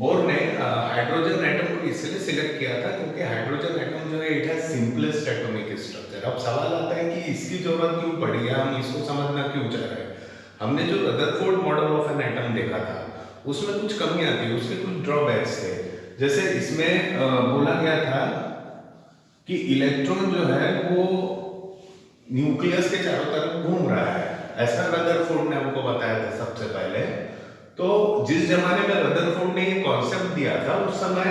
Bore ने hydrogen atom को इसलिए सिलेक्ट किया था क्योंकि हाइड्रोजन एटम जो है it has simplest atomic structure. अब सवाल आता है कि इसकी जरूरत क्यों पड़ी है, हम इसको समझना क्यों चाह रहे हैं। हमने जो Rutherford model of an atom देखा था उसमें कुछ कमियां थी, उसके कुछ ड्रॉबैक्स थे। जैसे इसमें बोला गया था कि इलेक्ट्रॉन जो है वो न्यूक्लियस के चारों तरफ घूम रहा है, ऐसा रदरफोर्ड ने हमको बताया था सबसे पहले। तो जिस जमाने में रदरफोर्ड ने ये कॉन्सेप्ट दिया था उस समय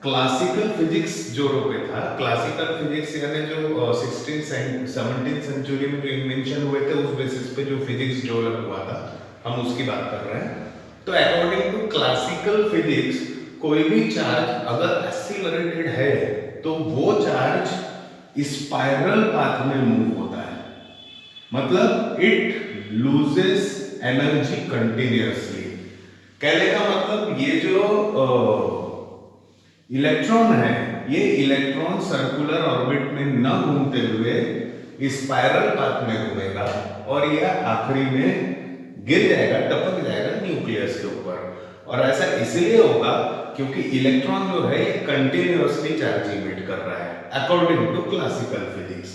क्लासिकल फिजिक्स जोरों पे था। क्लासिकल फिजिक्स यानी जो 17th सेंचुरी में जो इन्वेंशन हुए थे उस बेसिस पे जो फिजिक्स डेवलप हुआ था, हम उसकी बात कर रहे हैं। तो अकॉर्डिंग टू क्लासिकल फिजिक्स कोई भी चार्ज अगर एक्सीलरेटेड है तो वो चार्ज स्पाइरल पाथ में मूव होता है, मतलब इट लूजेस एनर्जी कंटिन्यूअसली। कहने का मतलब ये जो इलेक्ट्रॉन है ये इलेक्ट्रॉन सर्कुलर ऑर्बिट में न घूमते हुए स्पाइरल पाथ में घूमेगा और यह आखिरी में गिर जाएगा, टपक जाएगा न्यूक्लियस के ऊपर। और ऐसा इसलिए होगा क्योंकि इलेक्ट्रॉन जो है ये कंटिन्यूअसली चार्ज इमिट कर रहा है अकॉर्डिंग टू क्लासिकल फिजिक्स।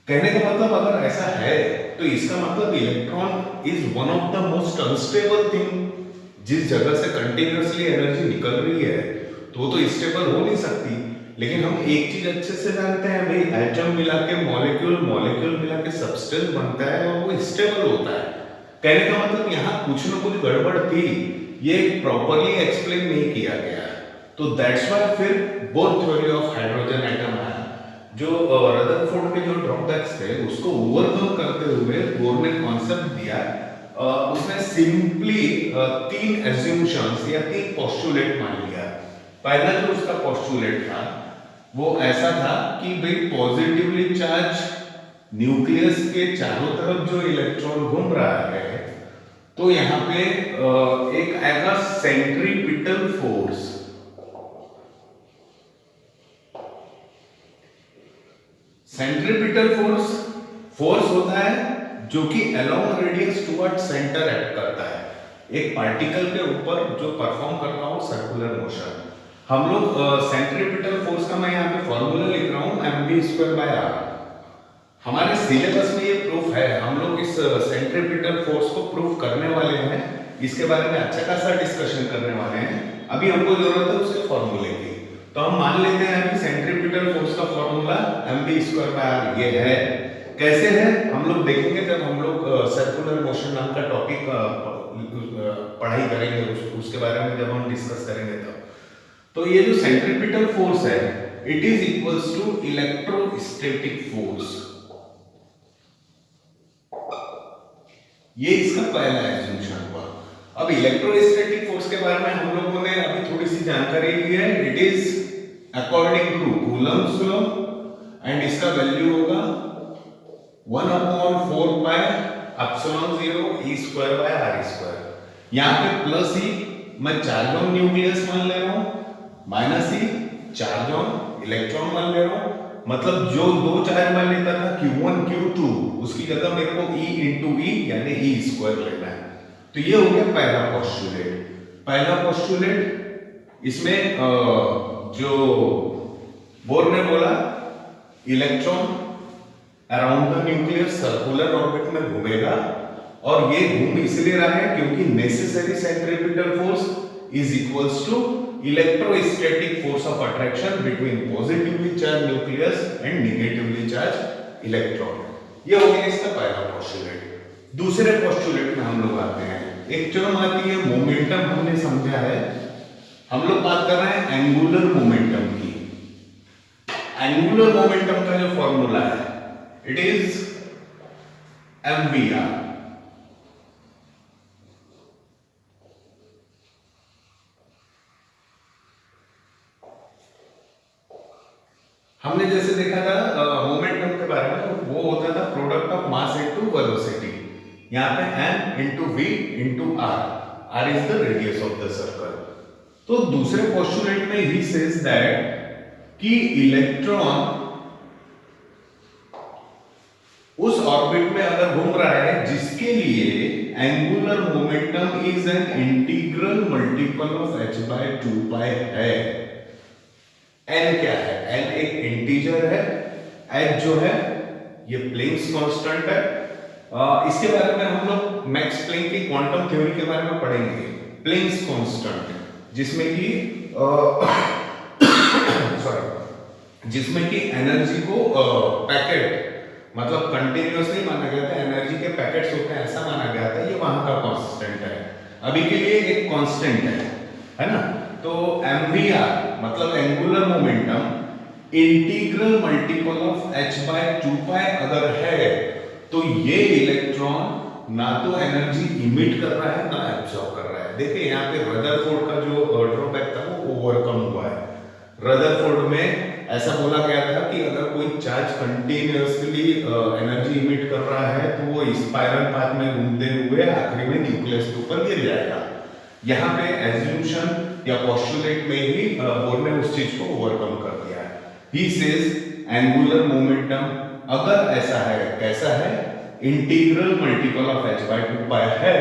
कहने का मतलब अगर ऐसा है तो इसका मतलब electron is one of the most unstable thing. जिस जगह से कंटिन्यूअसली एनर्जी निकल रही है तो वो तो स्टेबल हो नहीं सकती। लेकिन हम एक चीज अच्छे से जानते हैं भाई, एटम मिला के मॉलिक्यूल, मॉलिक्यूल मिला के सब्सटेंस बनता है और वो स्टेबल होता है। कहने का मतलब यहाँ कुछ ना कुछ गड़बड़ थी, ये प्रॉपरली एक्सप्लेन नहीं किया गया। तो दैट्स व्हाई फिर bore theory of hydrogen atom आया। जो रदरफोर्ड के जो ड्रॉबैक्स थे उसको ओवरकम करते हुए बोर ने कॉन्सेप्ट दिया। उसने सिंपली 3 एज्यूमशंस या 3 पोस्टुलेट मान लिया। पहला जो उसका पोस्टुलेट था वो ऐसा था कि भाई पॉजिटिवली चार्ज न्यूक्लियस के चारों तरफ जो इलेक्ट्रॉन घूम रहा है तो यहाँ पे एक आएगा सेंट्रीपिटल फोर्स। सेंट्रीपिटल फोर्स होता है जो कि along radius toward centre act करता है, एक पार्टिकल के ऊपर जो परफॉर्म कर रहा हो सर्कुलर मोशन। हम लोग सेंट्रीपिटल फोर्स का मैं यहाँ पे फॉर्मूला लिख रहा हूँ mv²/r। हमारे सिलेबस में ये प्रूफ है, हम लोग इस सेंट्रीपिटल फोर्स को प्रूफ करने वाले हैं, इसके बारे में अच्छा खासा डिस्कशन करने वाले हैं। अभी हमको जरूरत है उसके फॉर्मूले की। तो हम मान लेते हैं कि सेंट्रीपिटल फोर्स का फॉर्मूला mv²/r ये है। कैसे है हम लोग देखेंगे जब हम लोग सर्कुलर मोशन नाम का टॉपिक पढ़ाई करेंगे, उसके बारे में जब हम डिस्कस करेंगे तब। तो ये जो सेंट्रीपिटल फोर्स है it is equals to electrostatic force. ये इसका पहला एज्यूमशन हुआ। अब इलेक्ट्रोस्टैटिक फोर्स के बारे में हम लोगों ने अभी थोड़ी सी जानकारी ली है। It is according to Coulomb's law and इसका वैल्यू होगा 1/4 पाई एप्सिलॉन 0 e²/r²। यहाँ पे प्लस ही मैं चार्ज ऑन न्यूक्लियस मान ले रहा हूँ, minus he charge on electron मान ले रहा हूँ। मतलब जो दो चार्ज मान लेता था Q1 Q2 उसकी जगह मेरे को E इंटू E यानी E² लेना है। तो ये हो गया पहला पोस्टुलेट। पहला पोस्टुलेट इसमें जो बोर ने बोला electron around the nucleus circular orbit में घूमेगा और ये घूम इसलिए रहा है क्योंकि necessary centripetal force is equals to electrostatic force of attraction between positively charge nucleus and negatively charge electron. ये हो गया इसका पहला पोस्टुलेट। दूसरे पोस्टुलेट में हम लोग आते हैं, एक टर्म आती है मोमेंटम, हमने समझा है। हम लोग बात कर रहे हैं एंगुलर मोमेंटम की। एंगुलर मोमेंटम का जो फॉर्मूला है इट इज mvr। हमने जैसे देखा था मोमेंटम के बारे में, वो होता था product of mass into velocity. यहाँ पे m into v into r, r is the radius of the circle. तो दूसरे पोस्टुलेट में ही सेज दैट कि इलेक्ट्रॉन उस ऑर्बिट में अगर घूम रहा है जिसके लिए angular momentum is an integral multiple of h by 2 pi है। n क्या है? n एक इंटीजर है, h जो है ये प्लैंक्स कांस्टेंट है। इसके बारे में हम लोग मैक्स प्लैंक की क्वांटम थ्योरी के बारे में पढ़ेंगे। प्लैंक्स कांस्टेंट जिसमें कि जिसमें कि एनर्जी को पैकेट मतलब कंटिन्यूअस नहीं माना गया था, एनर्जी के पैकेट्स होते हैं ऐसा माना गया था। ये वहां का कांस्टेंट है, अभी के लिए एक कांस्टेंट है ना। तो mvr मतलब angular momentum integral multiple of h by 2 pi अगर है तो ये इलेक्ट्रॉन ना तो एनर्जी इमिट कर रहा है ना एब्जॉर्ब कर रहा है। देखिए यहाँ पे रदरफोर्ड का जो ड्रॉबैक था वो ओवरकम हुआ है। रदरफोर्ड में ऐसा बोला गया था कि अगर कोई चार्ज कंटिन्यूअसली एनर्जी इमिट कर रहा है तो वो स्पाइरल पाथ में घूमते हुए आखिरी में न्यूक्लियस के ऊपर गिर जाएगा। यहाँ पे एज्यूम्शन या पोस्टुलेट में ही बोर ने उस चीज को ओवरकम कर दिया है। ही सेज एंगुलर मोमेंटम अगर ऐसा है, कैसा है, integral multiple of h by 2 pi है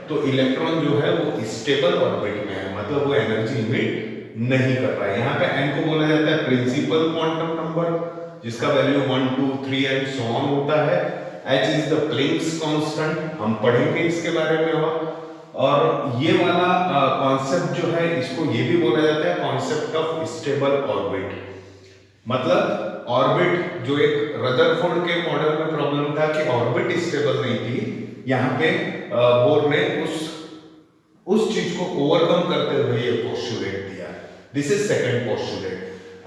तो इलेक्ट्रॉन जो है वो स्टेबल ऑर्बिट में है, मतलब वो एनर्जी इमिट नहीं कर रहा है। यहाँ पे n को बोला जाता है प्रिंसिपल क्वांटम नंबर जिसका वैल्यू 1 2 3 एंड सो ऑन होता है। h is the Planck's constant, हम पढ़ेंगे इसके बारे में। और ये वाला कॉन्सेप्ट जो है इसको ये भी बोला जाता है कॉन्सेप्ट ऑफ स्टेबल ऑर्बिट। मतलब ऑर्बिट जो एक रदरफोर्ड के मॉडल में प्रॉब्लम था कि ऑर्बिट स्टेबल नहीं थी, यहाँ पे बोर ने उस चीज को ओवरकम करते हुए ये पोस्टुलेट दिया। This is second postulate,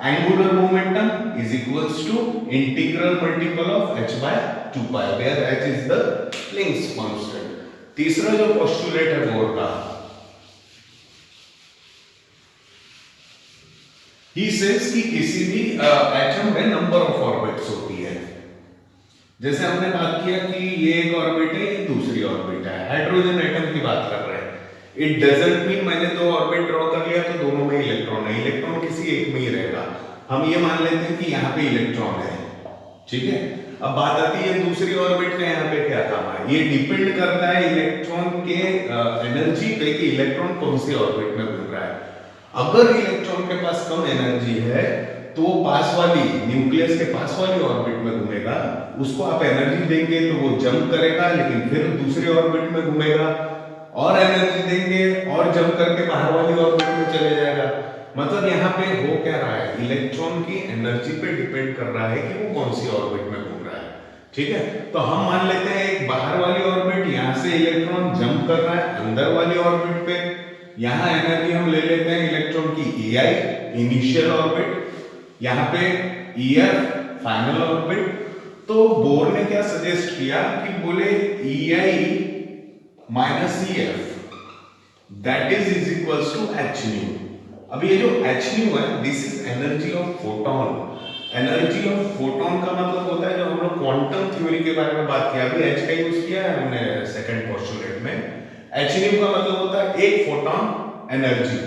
angular momentum is equals to integral multiple of h by 2 pi where h is the Planck's constant. तीसरा जो पोस्टुलेट है बोर का, ही सेज कि किसी भी एटम में नंबर ऑफ ऑर्बिट्स होती है। जैसे हमने बात किया कि ये एक ऑर्बिट है, ये दूसरी ऑर्बिट है, हाइड्रोजन एटम की बात कर रहे हैं। इट डजंट मीन मैंने दो ऑर्बिट ड्रॉ कर लिया तो दोनों में इलेक्ट्रॉन है, इलेक्ट्रॉन किसी एक में ही रहेगा। हम ये मान लेते हैं कि यहाँ पे इलेक्ट्रॉन है, ठीक है। अब बात आती है दूसरी ऑर्बिट का यहाँ पे क्या काम है। ये डिपेंड करता है इलेक्ट्रॉन के एनर्जी पे कि इलेक्ट्रॉन कौन सी ऑर्बिट में घूम रहा है। अगर इलेक्ट्रॉन के पास कम एनर्जी है तो पास वाली न्यूक्लियस के पास वाली ऑर्बिट में घूमेगा, उसको आप एनर्जी देंगे तो वो जंप करेगा, लेकिन फिर दूसरी ऑर्बिट में घूमेगा, और एनर्जी देंगे और जंप करके बाहर वाली ऑर्बिट में चले जाएगा। मतलब यहाँ पे हो क्या रहा है, इलेक्ट्रॉन की एनर्जी पे डिपेंड कर रहा है कि वो कौन सी ऑर्बिट में घूम रहा है, ठीक है। तो हम मान लेते हैं एक बाहर वाली ऑर्बिट, यहाँ से इलेक्ट्रॉन जंप कर रहा है अंदर वाली ऑर्बिट पे। यहाँ एनर्जी हम ले लेते हैं इलेक्ट्रॉन की EI इनिशियल ऑर्बिट, यहाँ पे EF फाइनल ऑर्बिट। तो बोर ने क्या सजेस्ट किया कि बोले EI minus EF that is equals to h nu. अब ये जो h न्यू है this is energy of photon. Energy of photon का मतलब होता है जो हम लोग क्वांटम थ्योरी के बारे में बात किया, अभी h का यूज किया है हमने सेकंड पोस्टुलेट में। h न्यू का मतलब होता है एक फोटोन एनर्जी,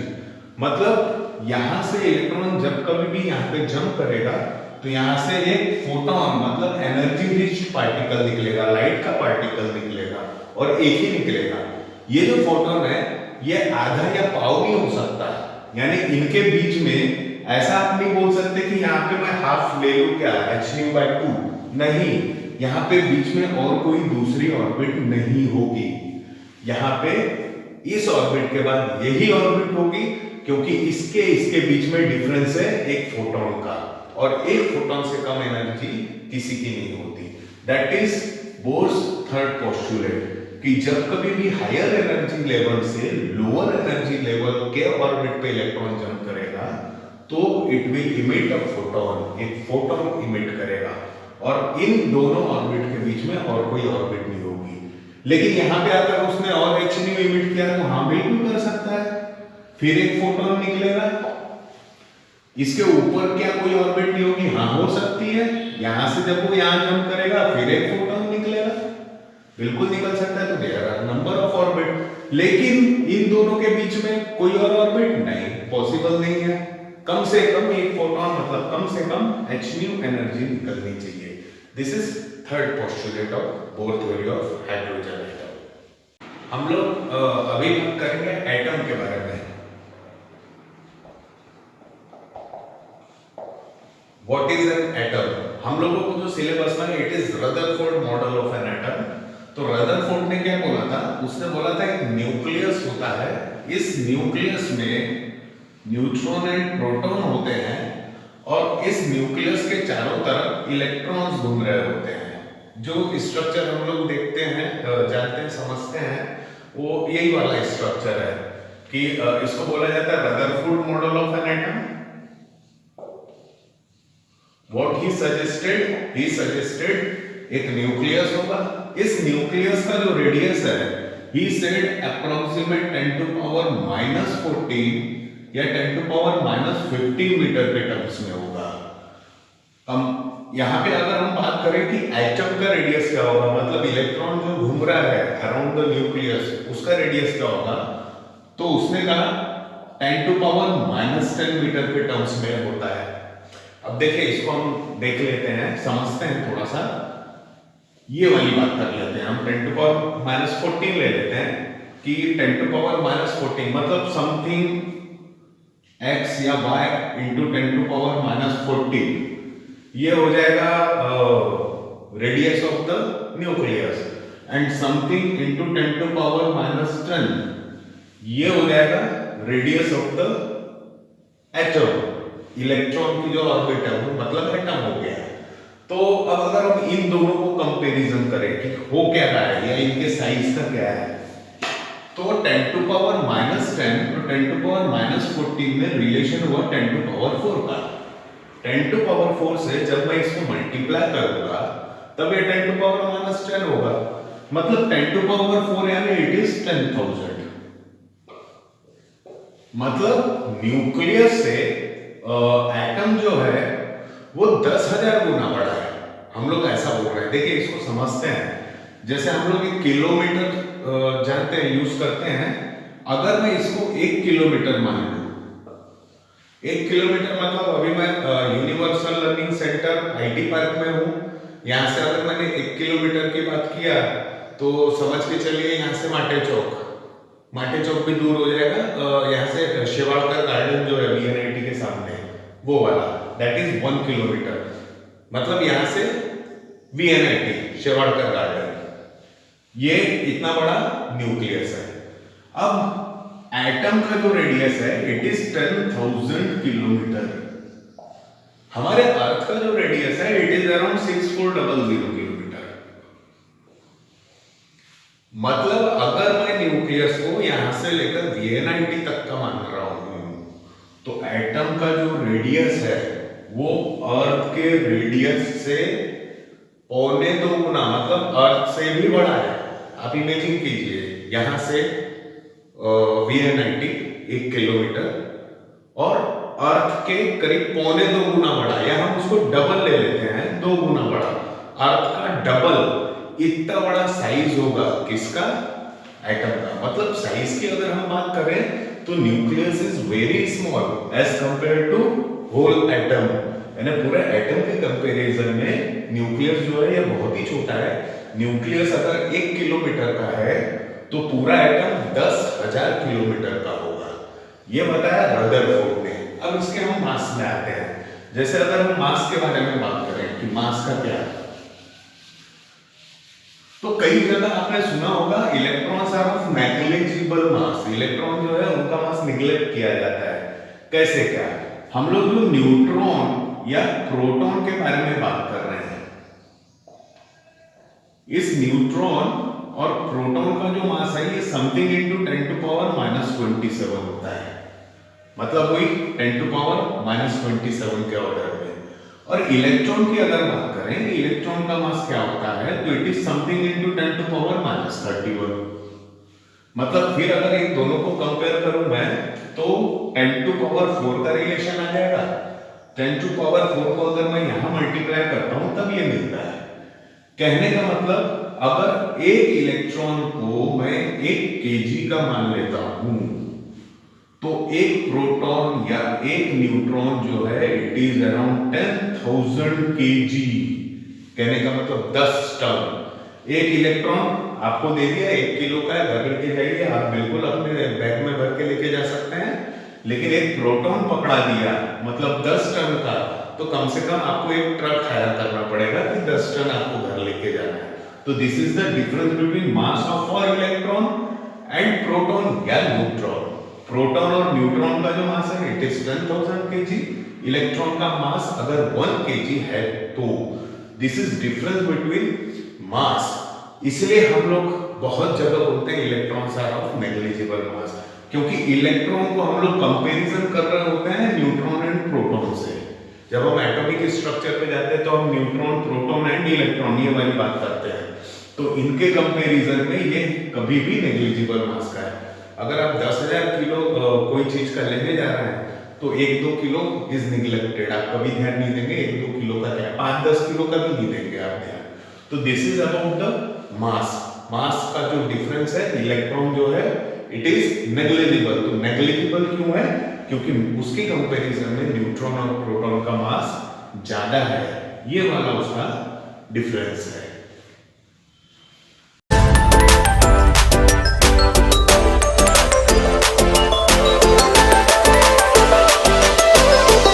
मतलब यहां से इलेक्ट्रॉन जब कभी भी यहाँ पे जंप करेगा तो यहाँ से एक फोटोन मतलब एनर्जी रिच पार्टिकल निकलेगा, लाइट का पार्टिकल निकलेगा और एक ही निकलेगा। ये जो फोटोन है ये आधा या पाव भी हो सकता है, यानी इनके बीच में ऐसा आप नहीं बोल सकते कि यहाँ पे मैं हाफ ले लूं क्या h/2, नहीं, यहाँ पे बीच में और कोई दूसरी ऑर्बिट नहीं होगी। यहाँ पे इस ऑर्बिट के बाद यही ऑर्बिट होगी, क्योंकि इसके बीच में डिफरेंस है एक फोटोन का, और एक फोटोन से कम एनर्जी किसी की नहीं होती। That is Bohr's third postulate कि जब कभी भी हायर एनर्जी लेवल से लोअर एनर्जी लेवल के ऑर्बिट पे इलेक्ट्रॉन जंप करेगा तो it will emit a photon, एक फोटोन इमिट करेगा, और इन दोनों ऑर्बिट के बीच में और कोई ऑर्बिट नहीं होगी। लेकिन यहाँ पे आकर उसने और h न्यू इमिट किया तो हाँ बिल्कुल कर सकता है, फिर एक फोटोन निकलेगा। इसके ऊपर क्या कोई ऑर्बिट नहीं होगी? हाँ हो सकती है, यहां से जब वो यहां जंप करेगा फिर एक फोटोन निकलेगा, बिल्कुल निकल सकता है। तो there are number of orbit, लेकिन इन दोनों के बीच में कोई और ऑर्बिट नहीं, पॉसिबल नहीं है। कम से कम एक फोटोन मतलब कम से कम h न्यू एनर्जी निकलनी चाहिए। This is third postulate of bore theory of hydrogen atom. हम लोग अभी बात करेंगे एटम के बारे में। What is an atom? हम लोगों को जो सिलेबस में it is Rutherford model of an atom. तो रदरफोर्ड ने क्या बोला था? उसने बोला था एक न्यूक्लियस होता है, इस न्यूक्लियस में न्यूट्रॉन एंड प्रोटॉन होते हैं और इस न्यूक्लियस के चारों तरफ इलेक्ट्रॉन्स घूम रहे होते हैं। जो स्ट्रक्चर हम लोग देखते हैं, जानते हैं, समझते हैं, वो यही वाला स्ट्रक्चर है कि इसको बोला जाता है Rutherford model of an atom. What he suggested एक न्यूक्लियस होगा, इस न्यूक्लियस का जो रेडियस है he said approximate 10 to power -14 या 10 to power -15 मीटर के टर्म्स में होगा। यहाँ पे अगर हम बात करें कि एटम का रेडियस क्या होगा, मतलब इलेक्ट्रॉन जो घूम रहा है अराउंड द न्यूक्लियस, उसका रेडियस क्या होगा, तो उसने कहा 10 to power -10 मीटर के टर्म्स में होता है। अब देखिए, इसको हम देख लेते हैं, समझते हैं थोड़ा सा, ये वाली बात कर लेते हैं हम। 10 to power -14 ले लेते हैं कि 10 to power -14 मतलब समथिंग x या y इंटू 10 to power -14, ये हो जाएगा radius of the nucleus, and something into 10 to power -10, ये हो जाएगा radius of the atom. Electron की जो ऑर्बिट है वो मतलब एटम हो गया। तो अब अगर हम इन दोनों को कंपैरिजन करें कि हो क्या रहा है या इनके साइज का क्या है, तो 10 to power -10 और 10 to power -14 में रिलेशन हुआ 10 to power 4 का। 10 to power 4 से जब मैं इसको मल्टीप्लाई करूंगा तब ये 10 to power -10 होगा, मतलब 10 to power 4 यानी इट इज 10,000। मतलब न्यूक्लियस से एटम जो है वो 10,000 गुना बड़ा है। हम लोग ऐसा बोल रहे हैं। देखिए, इसको समझते हैं, जैसे हम लोग एक किलोमीटर जानते हैं, यूज करते हैं। अगर मैं इसको 1 किलोमीटर मान लूं, 1 किलोमीटर मतलब अभी मैं universal learning centre IT park में हूं, यहां से अगर मैंने 1 किलोमीटर की बात किया तो समझ के चलिए यहां से माटे चौक भी दूर हो जाएगा। यहाँ से शेवाड़कर गार्डन जो है वीएनआईटी के सामने, वो वाला, दैट इज 1 किलोमीटर। मतलब यहां से वीएनआईटी शेवाड़कर गार्डन, ये इतना बड़ा न्यूक्लियस है। अब एटम का जो रेडियस है इट इज 10,000 किलोमीटर। हमारे अर्थ का जो रेडियस है इट इज अराउंड 6400 किलोमीटर। मतलब अगर मैं न्यूक्लियस को यहां से लेकर वीएनआईटी तक का मान रहा हूं, तो एटम का जो रेडियस है वो अर्थ के रेडियस से 2.25 गुना, मतलब अर्थ से भी बड़ा है। आप इमेजिन कीजिए, यहां से वीएनआईटी 1 किलोमीटर और अर्थ के करीब 2.25 गुना बड़ा, या हम उसको डबल ले लेते हैं, 2 गुना बड़ा। अर्थ का डबल इतना बड़ा साइज होगा किसका? एटम का। मतलब साइज की अगर हम बात करें तो nucleus is very small as compare to whole atom, यानी पूरे एटम के कंपैरिजन में न्यूक्लियस जो है ये बहुत ही छोटा है। न्यूक्लियस अगर 1 किलोमीटर का है तो पूरा एटम 10,000 किलोमीटर का होगा। ये बताया रदरफोर्ड ने। अब इसके हम मास में आते हैं। जैसे अगर हम मास के बारे में बात करें कि मास का क्या है, तो कई जगह आपने सुना होगा electrons are of negligible mass. Electron जो है उनका मास निग्लेक्ट किया जाता है। कैसे क्या? हम लोग जो न्यूट्रॉन या प्रोटॉन के बारे में बात कर रहे हैं, इस न्यूट्रॉन और प्रोटॉन का जो मास है ये समथिंग इनटू 10 टू पावर -27 होता है। मतलब वही 10 टू पावर -27 के ऑर्डर में। और इलेक्ट्रॉन की अगर बात करें, इलेक्ट्रॉन का मास क्या होता है, तो it is something into 10 to power -31। मतलब फिर अगर इन दोनों को कंपेयर करूं मैं, तो 10 टू पावर 4 का रिलेशन आ जाएगा। 10 टू पावर 4 को अगर मैं यहां मल्टीप्लाई करता हूं तब ये मिलता है। कहने का मतलब अगर एक इलेक्ट्रॉन को मैं 1 केजी का मान लेता हूं, तो एक प्रोटॉन या एक न्यूट्रॉन जो है इट इज अराउंड 10,000 केजी। कहने का मतलब 10 टन। एक इलेक्ट्रॉन आपको दे दिया 1 किलो का है, घर लेके जाइए, आप बिल्कुल अपने बैग में भर के लेके जा सकते हैं। लेकिन एक प्रोटॉन पकड़ा दिया मतलब 10 टन का, तो कम से कम आपको एक ट्रक हायर करना पड़ेगा कि 10 टन आपको घर लेके जाना है। तो this is the difference between mass of a electron and proton या न्यूट्रॉन। प्रोटॉन और न्यूट्रॉन का जो मास है इट इज 10,000 kg, इलेक्ट्रॉन का मास अगर 1 kg है तो this is difference between mass. इसलिए हम लोग बहुत जगह बोलते हैं electrons are of negligible mass, क्योंकि इलेक्ट्रॉन को हम लोग कंपैरिजन कर रहे होते हैं न्यूट्रॉन एंड प्रोटॉन से। जब हम एटॉमिक स्ट्रक्चर पे जाते हैं तो हम न्यूट्रॉन, प्रोटॉन एंड इलेक्ट्रॉन ये वाली बात करते हैं, तो इनके कंपैरिजन में ये कभी भी नेग्लिजिबल मास का है। अगर आप 10,000 किलो कोई चीज का लेने जा रहे हैं तो 1-2 किलो इज निग्लेक्टेड, आप कभी ध्यान नहीं देंगे 1-2 किलो का क्या, 5-10 किलो का भी नहीं देंगे आप ध्यान। तो this is about the mass. Mass का जो डिफरेंस है, इलेक्ट्रॉन जो है इट इज नेग्लिजिबल। तो नेग्लिजिबल क्यों है? क्योंकि उसके कंपैरिजन में न्यूट्रॉन और प्रोटॉन का मास ज्यादा है, ये वाला उसका डिफरेंस है।